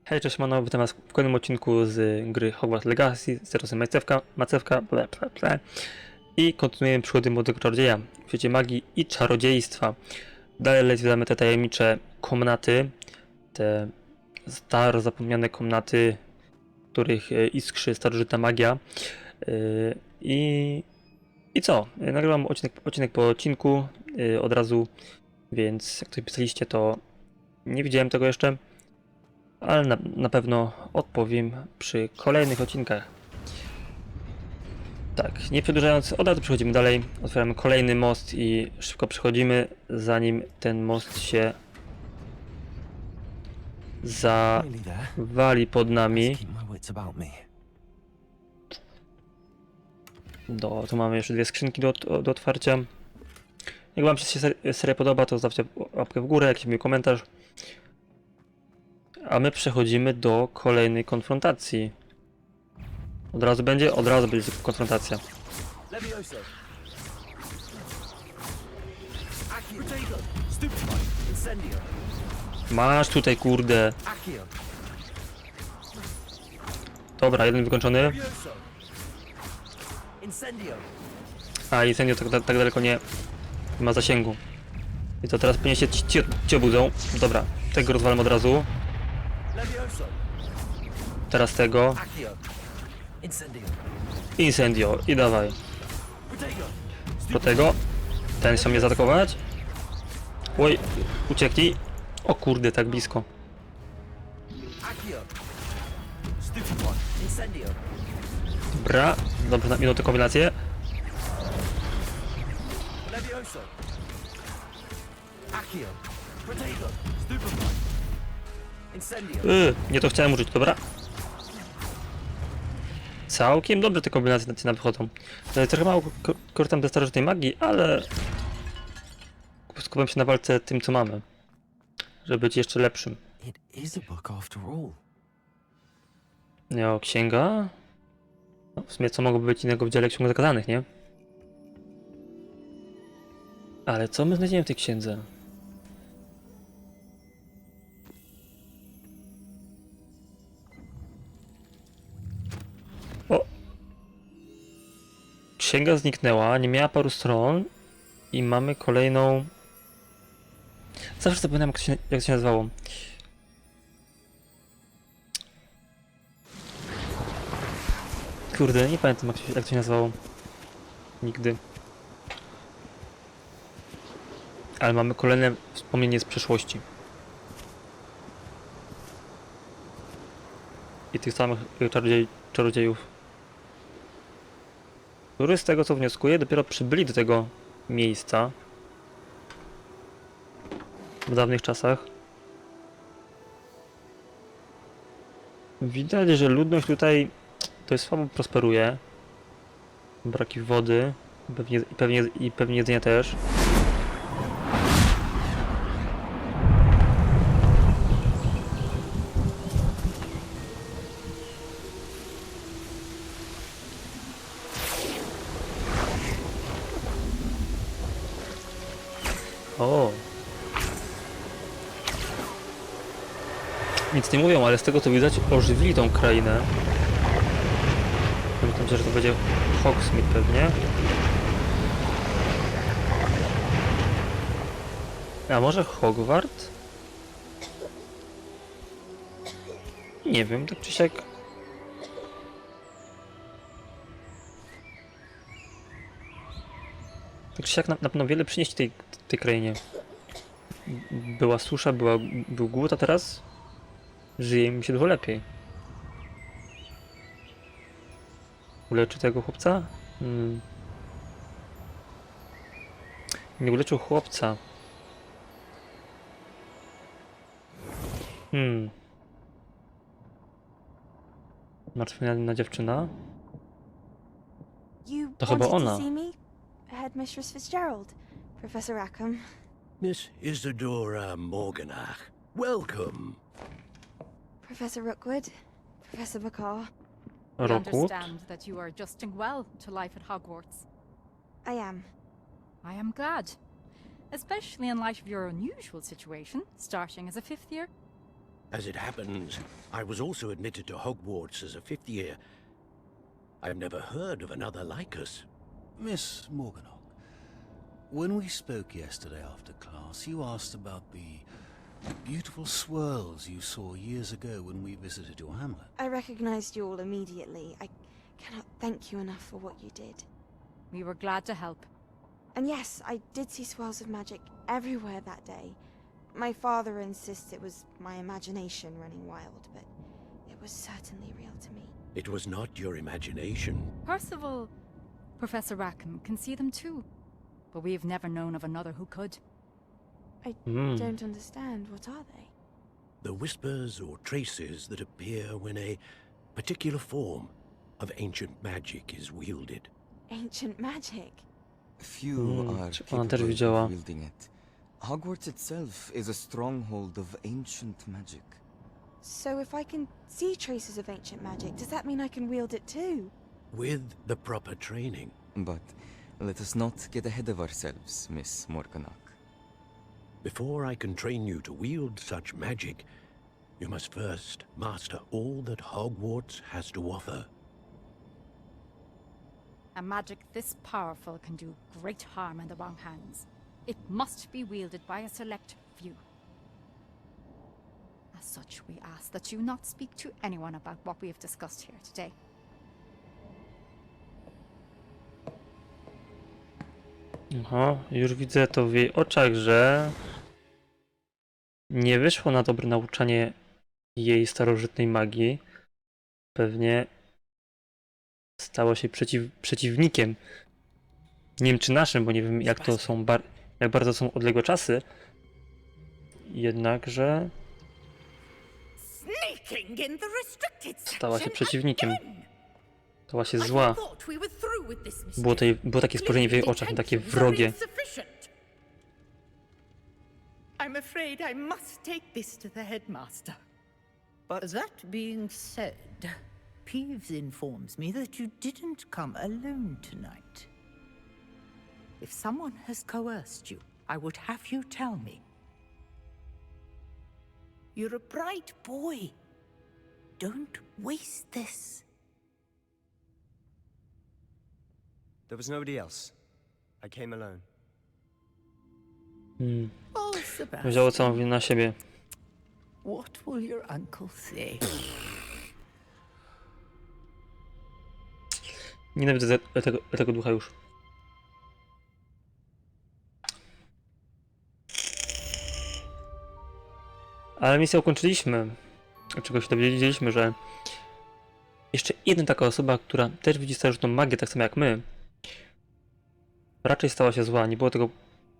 Hej, cześć, Mano, witam was w kolejnym odcinku z gry Hogwarts Legacy, z terosem macewka, i kontynuujemy przygody młodego czarodzieja w świecie magii i czarodziejstwa. Dalej zwiedzamy te tajemnicze komnaty, te staro zapomniane komnaty, w których iskrzy starożytna magia. I co? Nagrywam odcinek po odcinku od razu, więc jak tutaj pisaliście, to nie widziałem tego jeszcze. Ale na pewno odpowiem przy kolejnych odcinkach. Tak, nie przedłużając, od razu przechodzimy dalej. Otwieramy kolejny most i szybko przechodzimy, zanim ten most się zawali pod nami. Tu mamy jeszcze dwie skrzynki do otwarcia. Jak wam się seria podoba, to zostawcie łapkę w górę, jakiś mój komentarz. A my przechodzimy do kolejnej konfrontacji. Od razu będzie konfrontacja. Masz tutaj, kurde. Dobra, jeden wykończony. A, incendio tak daleko nie ma zasięgu. I to teraz pewnie się ci obudzą. Dobra, tego rozwalam od razu. Teraz tego. Incendio i dawaj. Do tego. Ten chciał mnie zaatakować. Oj, ucieknij. O kurde, tak blisko. Dobra, dobrze, na minutę kombinację. Nie to chciałem użyć, dobra. Całkiem dobre te kombinacje nam wychodzą. Trochę mało korzystam ze starożytnej magii, ale skupiam się na walce tym, co mamy, żeby być jeszcze lepszym. Nie, księga? No, w sumie co mogłoby być innego w dziale ksiąg zakazanych, nie? Ale co my znajdziemy w tej księdze? O! Księga zniknęła, nie miała paru stron i mamy kolejną... Zawsze zapominam, jak to się nazywało. Kurde, nie pamiętam, jak to się nazywało. Nigdy. Ale mamy kolejne wspomnienie z przeszłości. I tych samych czarodziejów. Którzy z tego, co wnioskuję, dopiero przybyli do tego miejsca w dawnych czasach. Widać, że ludność tutaj dość słabo prosperuje. Braki wody, pewnie jedzenia też. O! Nic nie mówią, ale z tego co widać, ożywili tą krainę. Pamiętam, że to będzie Hogsmeade pewnie. A może Hogwart? Nie wiem, tak czy siak. Tak czy siak na pewno wiele przynieść tej krainie. Była susza, był głód, a teraz żyje mi się dużo lepiej. Uleczy tego chłopca? Nie uleczył chłopca. Martwiona dziewczyna? To chyba ona. Headmistress Fitzgerald, Professor Rackham. Miss Isadora Morganach, welcome. Professor Rookwood, Professor Bacar. We Rockwood? understand that you are adjusting well to life at Hogwarts. I am. I am glad, especially in light of your unusual situation, starting as a fifth year. As it happens, I was also admitted to Hogwarts as a fifth year. I've never heard of another like us. Miss Morganock, when we spoke yesterday after class, you asked about the beautiful swirls you saw years ago when we visited your hamlet. I recognized you all immediately. I cannot thank you enough for what you did. We were glad to help. And yes, I did see swirls of magic everywhere that day. My father insists it was my imagination running wild, but it was certainly real to me. It was not your imagination. Percival, Professor Rackham can see them too. But we have never known of another who could. I don't understand. What are they? The whispers or traces that appear when a particular form of ancient magic is wielded. Ancient magic? Few are czy ona też capable widziała? of wielding it. Hogwarts itself is a stronghold of ancient magic. So if I can see traces of ancient magic, does that mean I can wield it too? With the proper training. But let us not get ahead of ourselves, Miss Morganock. Before I can train you to wield such magic, you must first master all that Hogwarts has to offer. A magic this powerful can do great harm in the wrong hands. It must be wielded by a select few. As such, we ask that you not speak to anyone about what we have discussed here today. Aha, już widzę to w jej oczach, że nie wyszło na dobre nauczanie jej starożytnej magii. Pewnie stało się przeciwnikiem. Nie wiem czy naszym, bo nie wiem jak to są jak bardzo są odległe czasy. Jednakże stała się przeciwnikiem. Stała się zła. Było takie spojrzenie w jej oczach, takie wrogie. I'm afraid I must take this to the headmaster. But that being said, Peeves informs me that you didn't come alone tonight. If someone has coerced you, I would have you tell me. You're a bright boy. Don't waste this. There was nobody else. I came alone. Oh, Wzięło Sebastian, całą winę na siebie. what will your uncle say? Nienawidzę tego ducha już. Ale misję ukończyliśmy. Czego się dowiedzieliśmy, że jeszcze jedna taka osoba, która też widzi starożytną magię, tak samo jak my, raczej stała się zła. Nie było tego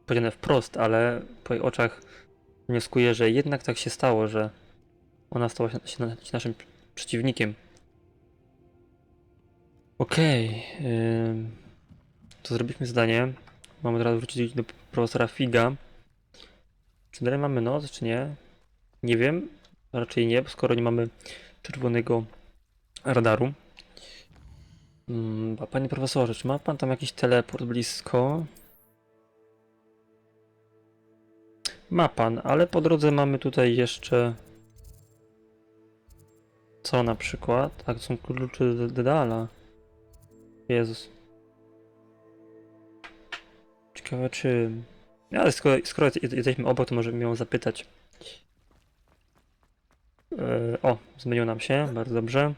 powiedziane wprost, ale po jej oczach wnioskuję, że jednak tak się stało, że ona stała się naszym przeciwnikiem. Okej. To zrobiliśmy zadanie. Mamy teraz wrócić do profesora Figa. Czy dalej mamy noc, czy nie? Nie wiem. Raczej nie, skoro nie mamy czerwonego radaru. Panie profesorze, czy ma pan tam jakiś teleport blisko? Ma pan, ale po drodze mamy tutaj jeszcze... Co na przykład? Tak, to są klucze do Dedala. Jezus. Ciekawe czy... Ale skoro jesteśmy obok, to możemy ją zapytać. O, zmieniło nam się, bardzo dobrze.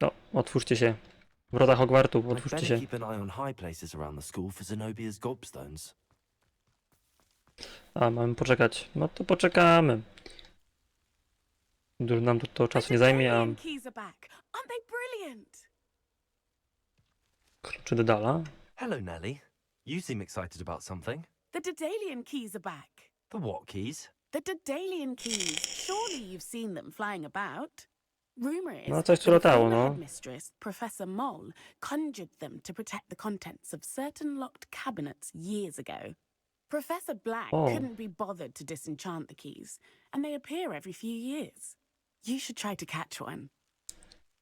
No, otwórzcie się. Wrota Hogwartu, otwórzcie się. A, mamy poczekać. No to poczekamy. Dużo nam to czasu nie zajmie, a... Klucze Dedala. Hello, Nellie. You seem excited about something. The Dedalian keys are back. The what keys? The Dedalian keys. Surely you've seen them flying about. Rumor is No, coś tu that the latało, former no. headmistress, Professor Mole, conjured them to protect the contents of certain locked cabinets years ago. Professor Black Oh. couldn't be bothered to disenchant the keys, and they appear every few years. You should try to catch one.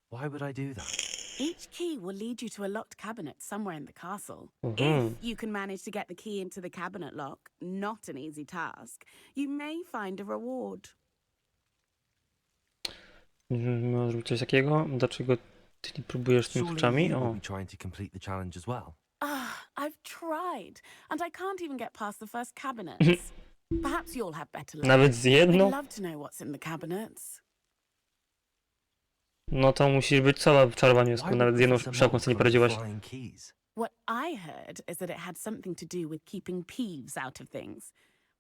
Why would I do that? Each key will lead you to a locked cabinet somewhere in the castle. Mhm. If you can manage to get the key into the cabinet lock, not an easy task, you may find a reward. Może być coś takiego? Dlaczego ty nie próbujesz tymi Surely kluczami? you will O. be trying to complete the challenge as well. I've tried, and I can't even get past the first cabinets. Perhaps you'll have better luck. Nawet z I'd jedną? love to know what's in the cabinets. No to musisz być cała w czarowaniu, skoro Why nawet z would jedną Professor szafką Mole sobie nie collect poradziłaś. flying keys? What I heard is that it had something to do with keeping Peeves out of things.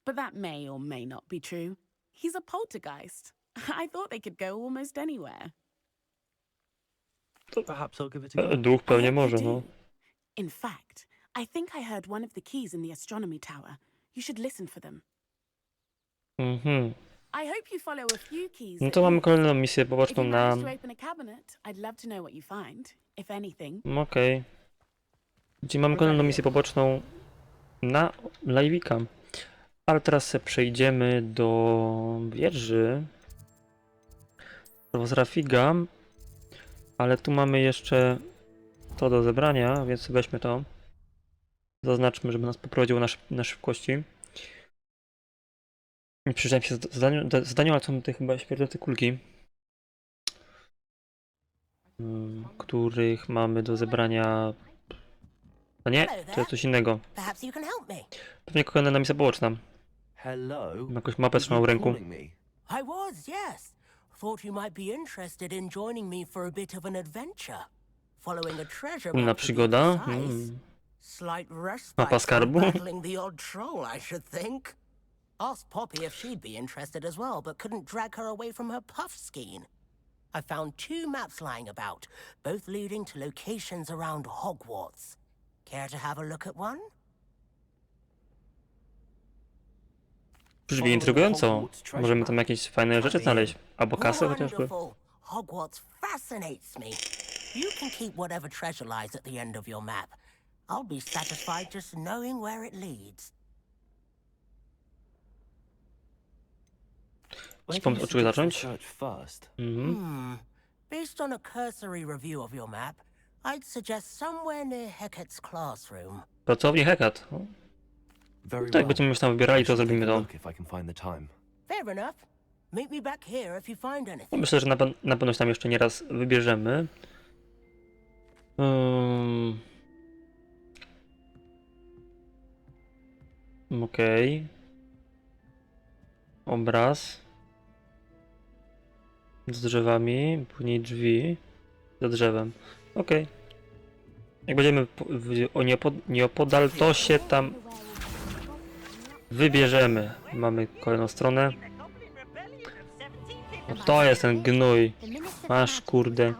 But that may or may not be true. He's a poltergeist. I thought they could go almost anywhere. Perhaps I'll give it a go. Duch pewnie I hope może, you no. do. In fact, I think I heard one of the keys in the astronomy tower. You should listen for them. Mhm. I hope you follow a few keys. No at to mamy least. kolejną misję If poboczną you na... manage to open a cabinet, I'd love to know what you find, if anything. Okej. Gdzie mamy kolejną misję poboczną na live'ika. Ale teraz sobie przejdziemy do wieży profesora Figa. Ale tu mamy jeszcze to do zebrania, więc weźmy to. Zaznaczmy, żeby nas poprowadziło na szybkości. Przyjrzałem się zadaniu, ale są te chyba śmierdzące kulki, których mamy do zebrania. A nie, to jest coś innego. Perhaps you can help me. Pewnie kolejna misja poboczna. Hello? Mam jakąś mapę trzymał w You ręku. calling me? I was, yes. Thought you might be interested in joining me for a bit of an adventure. Following a treasure Inna map to be przygoda. precise. Slight respite Mapa from skarbu. battling the odd troll, I should think. Asked Poppy if she'd be interested as well, but couldn't drag her away from her puff skein. I found 2 maps lying about, both leading to locations around Hogwarts. Care to have a look at one? Brzmi intrygująco. Możemy tam jakieś fajne rzeczy znaleźć. Albo kasę chociażby. Wonderful. Hogwarts fascinates me. You can keep whatever treasure lies at the end of your map. I'll be satisfied just knowing where it leads. Ci pomysł, od czego zacząć? Based on a cursory review of your map, I'd suggest somewhere near Hecat's classroom. Pracowni Hecat. O. Very Tak, będziemy już tam wybierali, to zrobimy to. Look if I can find the time. Fair enough. Meet me back here if you find anything. Myślę, że na pewno się tam jeszcze nie raz wybierzemy. Okej. Obraz. Z drzewami, później drzwi. Za drzewem. Okej. Jak będziemy nieopodal, to się tam wybierzemy. Mamy kolejną stronę. No to jest ten gnój. Masz, kurde.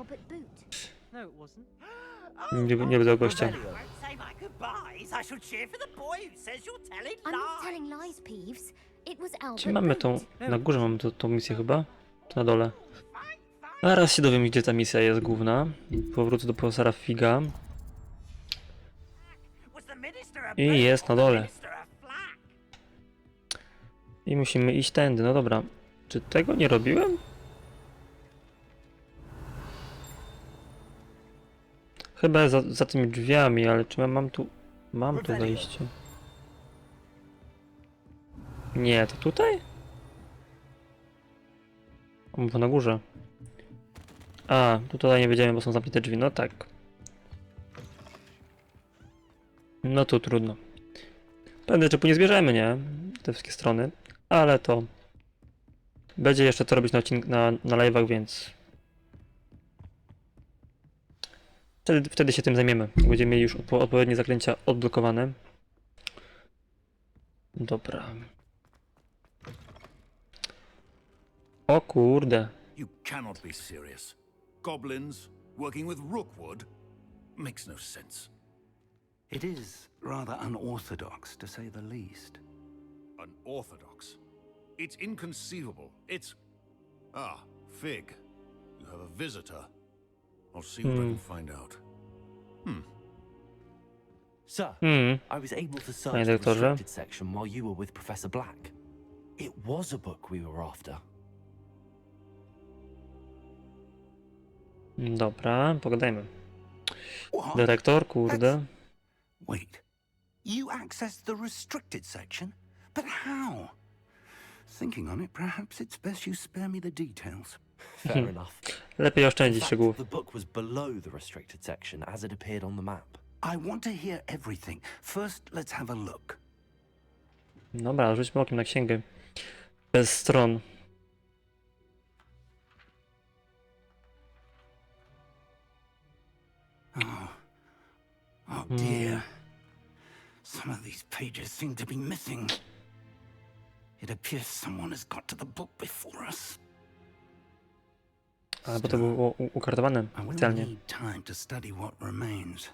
Nie będę gościa. Gdzie mamy tą... Na górze mamy tą misję chyba? To na dole. Zaraz się dowiem, gdzie ta misja jest główna. Powrócę do profesora Figa. I jest na dole. I musimy iść tędy, no dobra. Czy tego nie robiłem? Chyba za tymi drzwiami, ale czy ja mam tu... Mam tu wejście. Nie, to tutaj? Bo na górze. A, tutaj nie wiedziałem, bo są zamknięte drzwi, no tak. No to trudno. Pewnie, że nie zbierzemy, nie? Te wszystkie strony. Ale to... Będzie jeszcze co robić na live'ach, więc... Wtedy się tym zajmiemy. Będziemy mieli już odpowiednie zaklęcia odblokowane. Dobra. O kurde. You cannot be serious. Goblins working with Rookwood makes no sense. It is rather unorthodox, to say the least. Unorthodox? It's inconceivable. It's... Ah, Fig. You have a visitor. I'll see what I can find out. Sir, I was able to search Panie the doktorze. restricted section while you were with Professor Black. It was a book we were after. Dobra, pogadajmy. Dyrektor, kurde. Wait. You accessed the restricted section? But how? Thinking on it, perhaps it's best you spare me the details. Fair enough. Lepiej In oszczędzić fact, szczegółów. the book was below the restricted section as it appeared on the map. I want to hear everything. First, let's have a look. Dobra, rzućmy okiem na księgę. Bez stron. Oh dear. Some of these pages seem to be missing. It appears someone has got to the book before us. A, bo to było ukartowane I will specjalnie. need time to study what remains.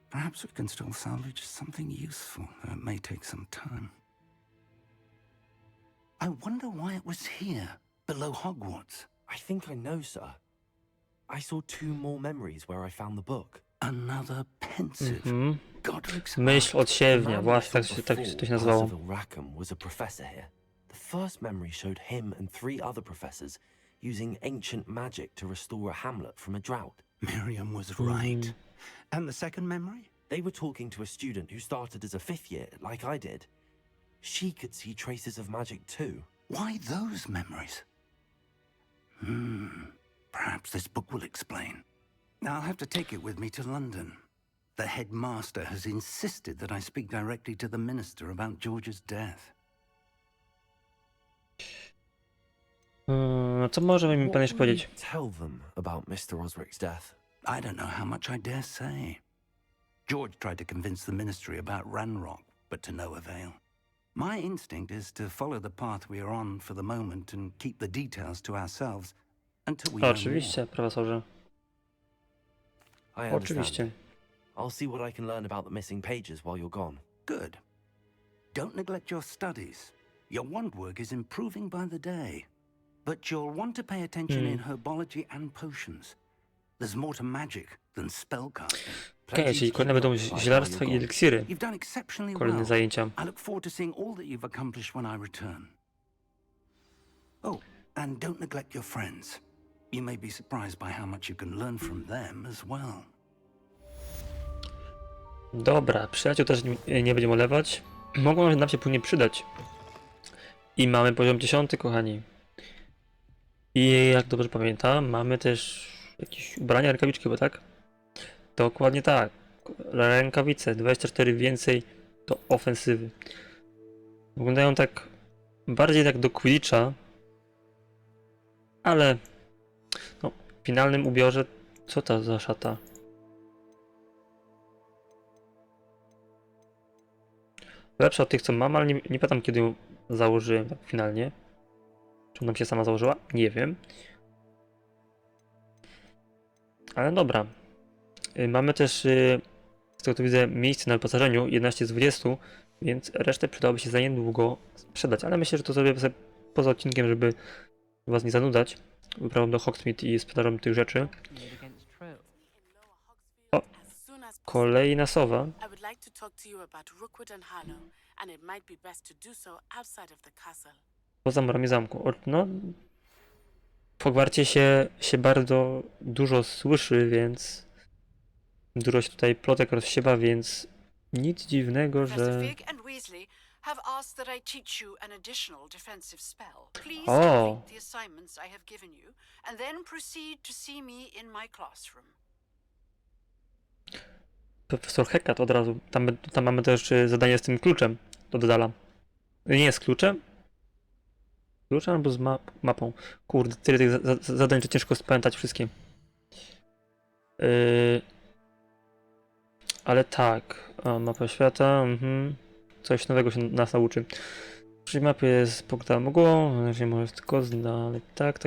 Perhaps we can still salvage something useful, though it may take some time. I wonder why it was here, below Hogwarts. I think I know, sir. I saw 2 more memories where I found the book. Another pensive. Godric's Myśl heart. odsiewnia, Man właśnie we saw tak before, to się nazywało. Percival Rackham, was a professor here. The first memory showed him and 3 other professors using ancient magic to restore a hamlet from a drought. Miriam was right. And the second memory? They were talking to a student who started as a 5th year, like I did. She could see traces of magic too. Why those memories? Perhaps this book will explain. I'll have to take it with me to London. The headmaster has insisted that I speak directly to the minister about George's death. Co może mi pan jeszcze What will you powiedzieć? tell them about Mr. Osric's death? I don't know how much I dare say. George tried to convince the ministry about Ranrock, but to no avail. My instinct is to follow the path we are on for the moment and keep the details to ourselves until we know more. Oczywiście, profesorze. I understand. Oczywiście. I'll see what I can learn about the missing pages while you're gone. Good. Don't neglect your studies. Your wand work is improving by the day. But you'll want to pay attention in herbology and potions. There's more to magic than spellcasting. Okej, czyli kolejne będą zielarstwa i eliksiry. You've done exceptionally Kolejne well. zajęcia. I look forward to seeing all that you've accomplished when I return. Oh, and don't neglect your friends. You may be surprised by how much you can learn from them as well. Dobra, przyjaciół też nie będziemy olewać. Mogą nam się później przydać. I mamy poziom 10, kochani. I jak dobrze pamiętam, mamy też jakieś ubrania, rękawiczki, chyba tak? Dokładnie tak. Rękawice, 24 więcej do ofensywy. Wyglądają tak bardziej tak do Quidditcha, ale no, w finalnym ubiorze co to za szata? Lepsza od tych, co mam, ale nie pamiętam, kiedy ją założyłem tak finalnie. Czy ona się sama założyła? Nie wiem. Ale dobra. Mamy też, z tego co widzę, miejsce na wyposażeniu 11 z 20, więc resztę przydałoby się za niedługo sprzedać. Ale myślę, że to zrobię sobie poza odcinkiem, żeby was nie zanudzać wyprawą do Hogsmeade i sprzedażą tych rzeczy. O! Kolejna sowa. Poza murami zamku. No, w Hogwarcie się bardzo dużo słyszy, więc dużo się tutaj plotek rozsiewa, więc nic dziwnego, że... O! Profesor Hecat od razu. Tam mamy też zadanie z tym kluczem. Dodala. Nie z kluczem? Kluczem albo z mapą? Kurde, tyle tych zadań, że ciężko spamiętać wszystkie. Ale tak. O, mapa świata. Coś nowego się nas nauczy. Przy mapie jest pokryta mgłą. Nie może tylko znaleźć. Tak.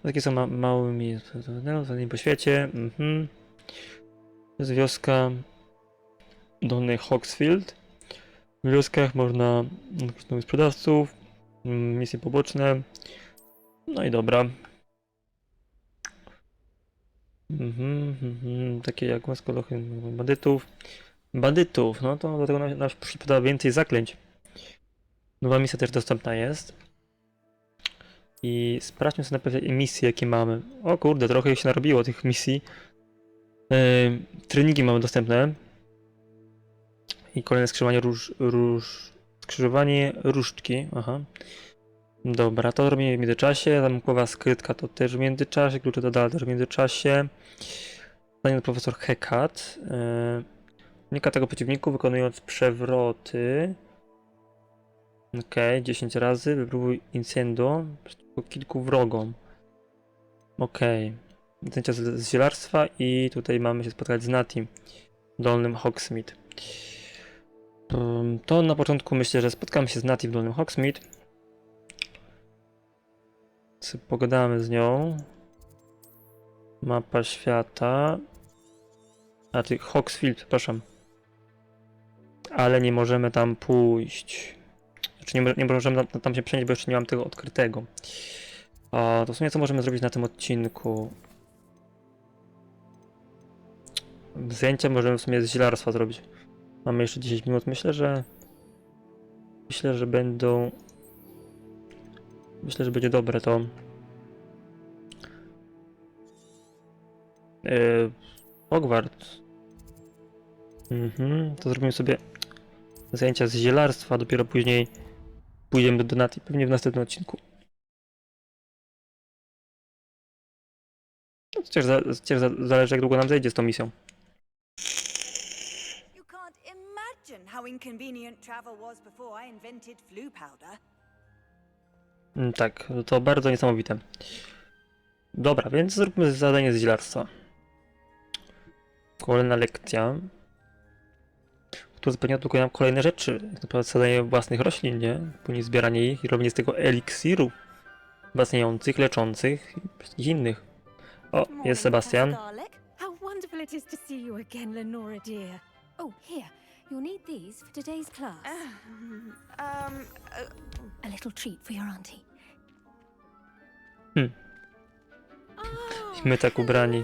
Takie są małymi zadaniami po świecie. To jest wioska Dolny Hogsfield. W wioskach można nowych sprzedawców, misje poboczne. No i dobra. Takie jak łaskolechy bandytów. No to do tego nam przypada więcej zaklęć. Nowa misja też dostępna jest. I sprawdźmy sobie najpierw misje, jakie mamy. O kurde, trochę się narobiło tych misji. Treningi mamy dostępne. I kolejne skrzyżowanie skrzyżowanie różdżki. Aha. Dobra, to robimy w międzyczasie. Zamkowa skrytka to też w międzyczasie. Klucze do dala też w międzyczasie. Zadanie profesor Hecat. Unika tego przeciwniku wykonując przewroty. Okej, 10 razy. Wypróbuj incendio przeciwko kilku wrogom. Okej. Zdjęcia z zielarstwa i tutaj mamy się spotkać z Nati w Dolnym Hogsmeade. To na początku myślę, że spotkamy się z Nati w Dolnym Hogsmeade. Pogadamy z nią. Mapa świata. Znaczy Hogsfield, przepraszam. Ale nie możemy tam pójść. Znaczy nie możemy tam się przenieść, bo jeszcze nie mam tego odkrytego. To w sumie co możemy zrobić na tym odcinku? Zdjęcia możemy w sumie z zielarstwa zrobić. Mamy jeszcze 10 minut. Myślę, że będą... Myślę, że będzie dobre to. Hogwart. To zrobimy sobie zajęcia z zielarstwa, dopiero później pójdziemy do Nati, pewnie w następnym odcinku. No, przecież zależy jak długo nam zejdzie z tą misją. You can't imagine how inconvenient travel was before I invented flu powder. Tak, to bardzo niesamowite. Dobra, więc zróbmy zadanie z zielarstwa. Kolejna lekcja. Tu zapewnia tylko nam kolejne rzeczy. Tak naprawdę zadanie własnych roślin, nie? Później zbieranie ich i robienie z tego eliksirów wzmacniających, leczących i wszystkich innych. O, jest Sebastian. How wonderful it is to see you again, Lenora dear. Oh, here. You'll need these for today's class. A little treat for your auntie. My tak ubrani.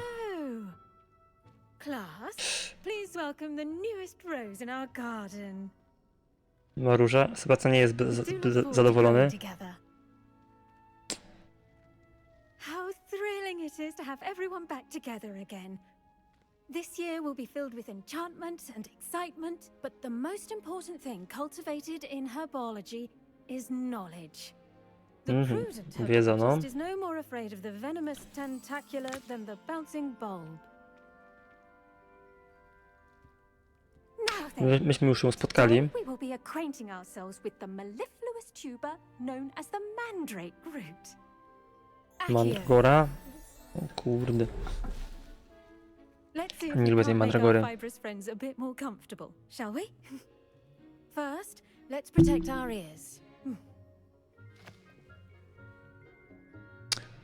Class, please welcome the newest rose in our garden. Róża. Sebastian nie jest zadowolony. How thrilling it is to have everyone back together again. This year will be filled with enchantment and excitement, but the most important thing cultivated in herbology is knowledge. The prudent herbologist is no more afraid of the venomous tentacular than the bouncing bulb. Myśmy już ją spotkali. We will be acquainting ourselves with the mellifluous tuber known as the mandrake root. Mandragora? O kurde. Nie lubię tej mandragory. Friends a bit more comfortable, shall we? First, let's protect our ears.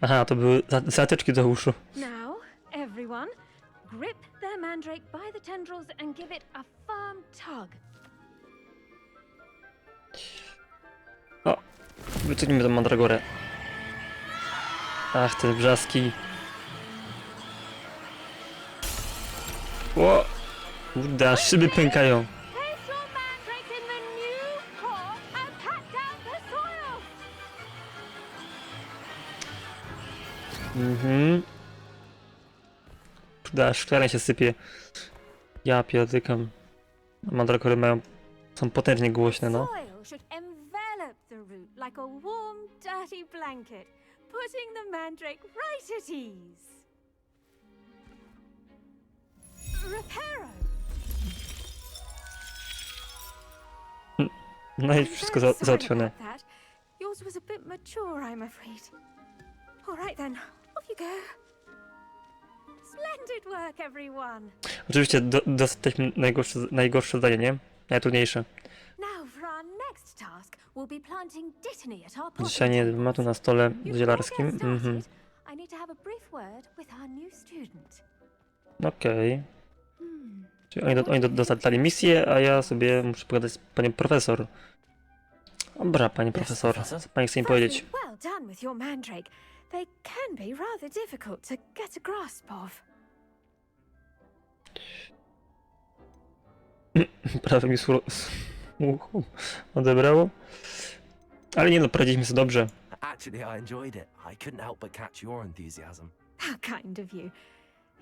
Aha, to były zatyczki do uszu. Now, everyone, grip their mandrake by the tendrils and give it a firm tug. O, wyciągnijmy tę mandragorę. Ach, te wrzaski. O! Kurde, aż szyby pękają. Kurde, aż szklarnia się sypie. Ja pierdykam. Mandragory są potężnie głośne, no. Putting the mandrake right at ease. Reparo. No i wszystko załatwione. Yours was a bit mature, I'm afraid. All right then, off you go. Splendid work, everyone. Oczywiście dostaliśmy najgorsze zadanie, nie? Najtrudniejsze. Now for our next task, we'll be planting dittany at our Dzisiaj ma tu na stole zielarskim. I need to have a brief word with our new student. Okej. Czyli oni dostali misję, a ja sobie muszę pogadać z panią profesor. Dobra, pani profesor, co pani chce mi powiedzieć? Well done with your mandrake. They can be rather difficult to get a grasp of. Prawie mi odebrało. Ale nie no, poradziliśmy sobie dobrze. Actually, I enjoyed it. I couldn't help but catch your enthusiasm. How kind of you.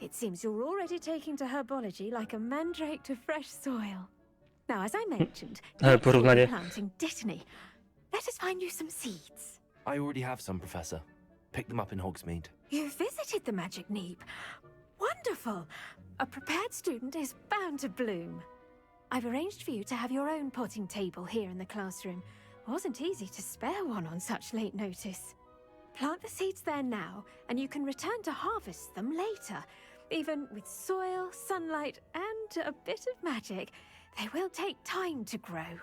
It seems you're already taking to herbology like a mandrake to fresh soil. Now, as I mentioned, next we'll be planting Dittany. Let us find you some seeds. I already have some, Professor. Picked them up in Hogsmeade. You visited the Magic Neep. Wonderful! A prepared student is bound to bloom. I've arranged for you to have your own potting table here in the classroom. Wasn't easy to spare one on such late notice. Plant the seeds there now, and you can return to harvest them later. Even with soil, sunlight, and a bit of magic, they will take time to grow.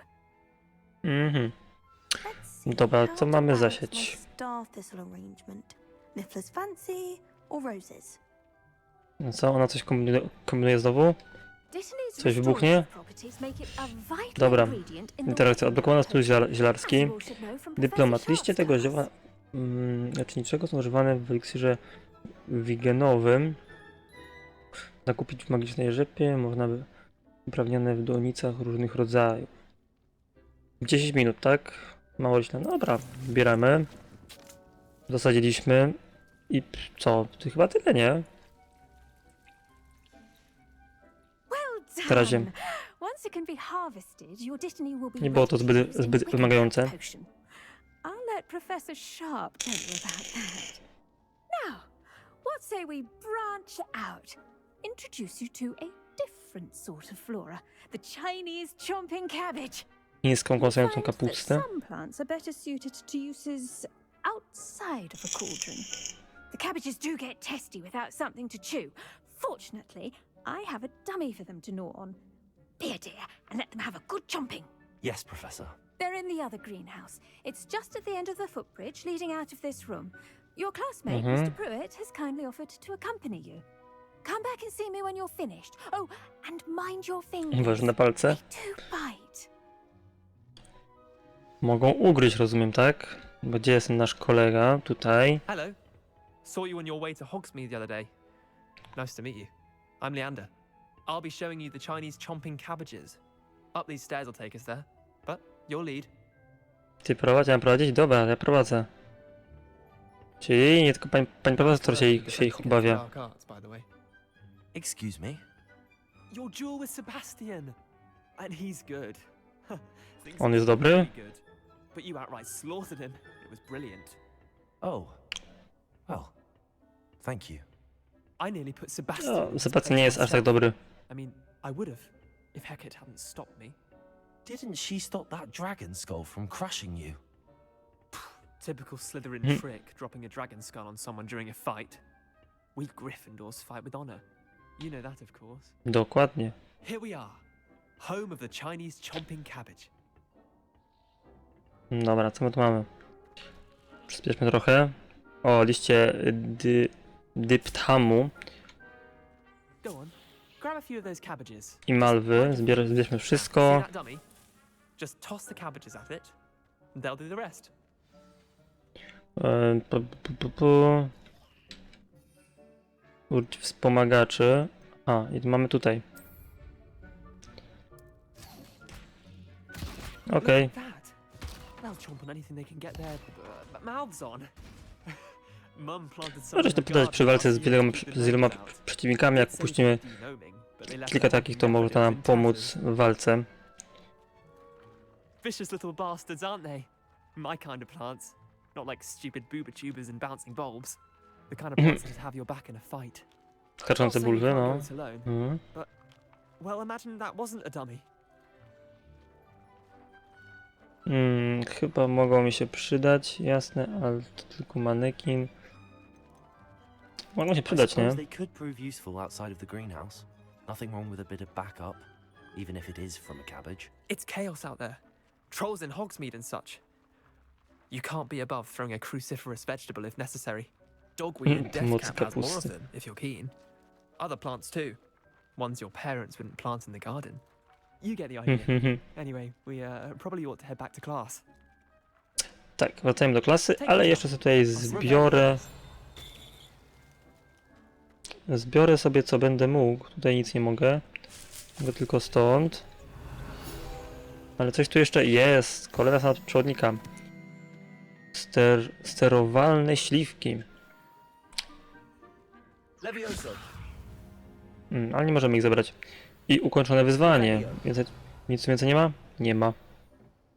Dobra, co mamy zasieć? Star thistle arrangement. Niffler's fancy or roses? No co, ona coś kombinuje znowu? Coś wybuchnie? Dobra. Interakcja. Odblokowano stół zielarski. Dyplomat. Liście tego zioła leczniczego są używane w eliksirze wigenowym. Zakupić w magicznej rzepie. Można by uprawnione w donicach różnych rodzajów. 10 minut, tak? Mało źle. No dobra, bieramy. Zasadziliśmy. I co? To chyba tyle, nie? Na razie. Nie było to zbyt wymagające. I'll let Professor Sharp tell you about that. Now, what say we branch out? Introduce you to a different sort of flora. The Chinese chomping cabbage. Niską kąsającą kapustę. Some plants are better suited to uses outside of a cauldron. The cabbages do get testy without something to chew. Fortunately, I have a dummy for them to gnaw on. Be a dear and let them have a good chomping. Yes, Professor. They're in the other greenhouse. It's just at the end of the footbridge leading out of this room. Your classmate, Mr. Pruitt, has kindly offered to accompany you. Come back and see me when you're finished. Oh, and mind your fingers. Uważaj na palce. They do bite. Mogą ugryźć, rozumiem, tak? Bo gdzie jest nasz kolega? Tutaj. Hello. Saw you on your way to Hogsmeade the other day. Nice to meet you. I'm Leander. I'll be showing you the Chinese chomping cabbages. Up these stairs will take us there. But you'll lead. Ty prowadzi, a prowadzić? Dobra, ja prowadzę. Czyli nie tylko pani profesor się ich obawia. Excuse me? Your duel with Sebastian. And he's good. On jest dobry? But you outright slaughtered him. It was brilliant. Oh. Well, thank you. I nearly put Sebastian. Sebastian nie jest aż tak dobry. I mean, I would have if Hecate hadn't stopped me. Didn't she stop that dragon skull from crushing you? Typical Slytherin trick, dropping a dragon skull on someone during a fight. We Gryffindors fight with honor. You know that, of course. Dokładnie. Here we are, home of the Chinese chomping cabbage. Dobra, co my tu mamy? Przyspieszmy trochę. O, liście dyptamu Go on, grab a few of those cabbages. i malwy. Zbierzmy wszystko. See that dummy? Just toss the cabbages at it, and they'll do the rest. Użyć wspomagaczy. A, i mamy tutaj. Okej. They'll chomp on anything they can get their mouths on. Mum planted some. Możesz to podać przy walce z wieloma przeciwnikami. Jak puścimy kilka takich, to może to nam pomóc w walce. Vicious little bastards, aren't they? My kind of plants. Not like stupid booba tubers and bouncing bulbs. The kind of plants that have your back in a fight. Skaczące bulwy, no. But, well, imagine that wasn't a dummy. Chyba mogą mi się przydać, jasne, ale to tylko manekin. Mogą się przydać, nie? They could prove useful outside of the greenhouse. Nothing wrong with a bit of backup, even if it is from a cabbage. It's chaos out there. Trolls in Hogsmeade and such. You can't be above throwing a cruciferous vegetable if necessary. Dogweed and deathcap has more of them, if you're keen. Other plants too. Ones your parents wouldn't plant in the garden. You get the idea. Anyway, we probably ought to head back to class. Tak, wracajmy do klasy, ale jeszcze sobie tutaj zbiorę sobie co będę mógł. Tutaj nic nie mogę. Mogę tylko stąd. Ale coś tu jeszcze jest. Kolejna przewodnika. Sterowalne śliwki. Levioso. Ale nie możemy ich zebrać. I ukończone wyzwanie. Nic więcej nie ma? Nie ma.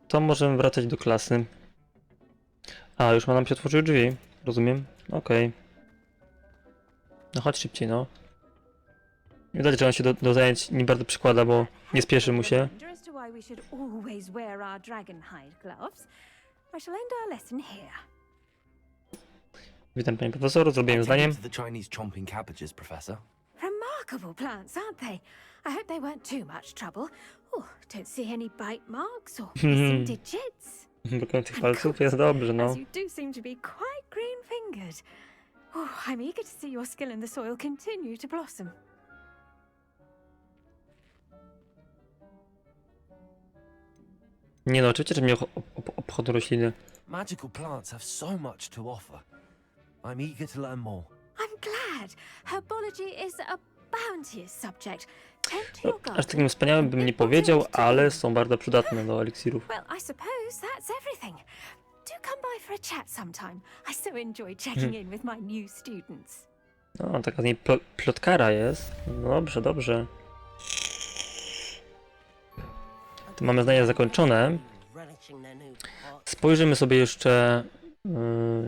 To możemy wracać do klasy. A, już nam się otworzyły drzwi. Rozumiem. Okej. No chodź szybciej, no. Widać, że on się do zajęć nie bardzo przykłada, bo nie spieszy mu się. Witam, panie profesor. Zrobiłem zdaniem. Remarkable plants, aren't they? I hope they weren't too much trouble. Oh, don't see any bite marks or missing digits. Tych palców jest dobrze, no. As you do seem to be quite green-fingered. Oh, I'm eager to see your skill in the soil continue to blossom. Nie no, oczywiście, że mnie obchodzą rośliny. Magical plants have so much to offer. I'm eager to learn more. I'm glad. Herbology is a bounteous subject. Tend to your garden. Aż takim wspaniałym bym nie powiedział, ale są bardzo przydatne do eliksirów. Well, I suppose that's everything. Do come by for a chat sometime. I so enjoy checking in with my new students. No, taka z niej plotkara jest. No dobrze, dobrze. Tu mamy zdanie zakończone. Spojrzymy sobie jeszcze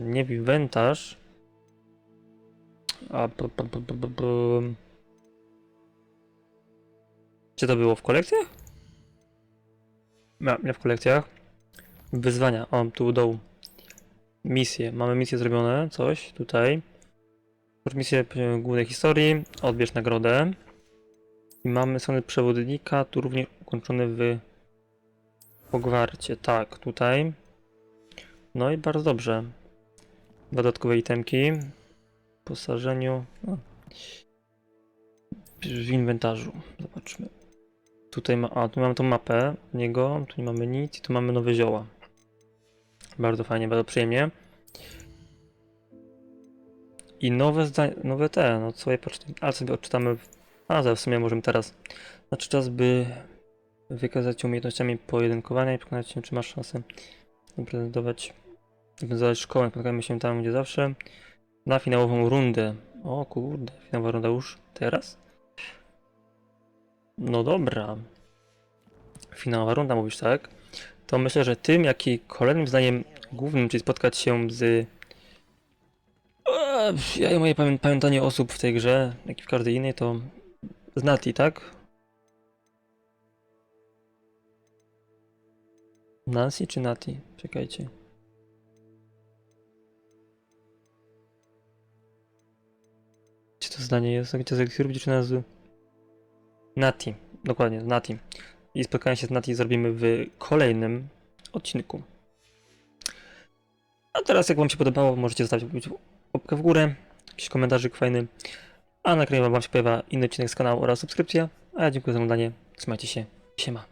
nie w inwentarz. Gdzie to było? W kolekcjach? Nie w kolekcjach. Wyzwania. O, tu u dołu. Misje. Mamy misje zrobione. Coś tutaj. Misję głównej historii. Odbierz nagrodę. I mamy stronę przewodnika. Tu również ukończony w Hogwarcie. Tak, tutaj. No i bardzo dobrze. Dodatkowe itemki. W posażeniu. W inwentarzu. Zobaczmy. Tutaj tu mamy tą mapę niego. Tu nie mamy nic. I tu mamy nowe zioła. Bardzo fajnie, bardzo przyjemnie. I nowe zdania, no co je poczytamy, ale sobie odczytamy, zaraz w sumie możemy teraz. Znaczy czas, by wykazać się umiejętnościami pojedynkowania i przekonać się, czy masz szansę zaprezentować szkołę. Spotkajmy się tam, gdzie zawsze. Na finałową rundę. O kurde, finałowa runda już teraz? No dobra. Finałowa runda mówisz, tak? To myślę, że tym, jak i kolejnym zdaniem głównym, czyli spotkać się z... Ja i moje pamiętanie osób w tej grze, jak i w każdej innej, to z Nati, tak? Nancy czy Nati? Czekajcie. Gdzie to zdanie jest? Gdzie z eliksirów, gdzie czy nazwy? Nati, dokładnie, z Nati. I spotkanie się z Nati zrobimy w kolejnym odcinku. A teraz, jak wam się podobało, możecie zostawić łapkę w górę, jakiś komentarzyk fajny, a na ekranie wam się pojawia inny odcinek z kanału oraz subskrypcja. A ja dziękuję za oglądanie, trzymajcie się, siema.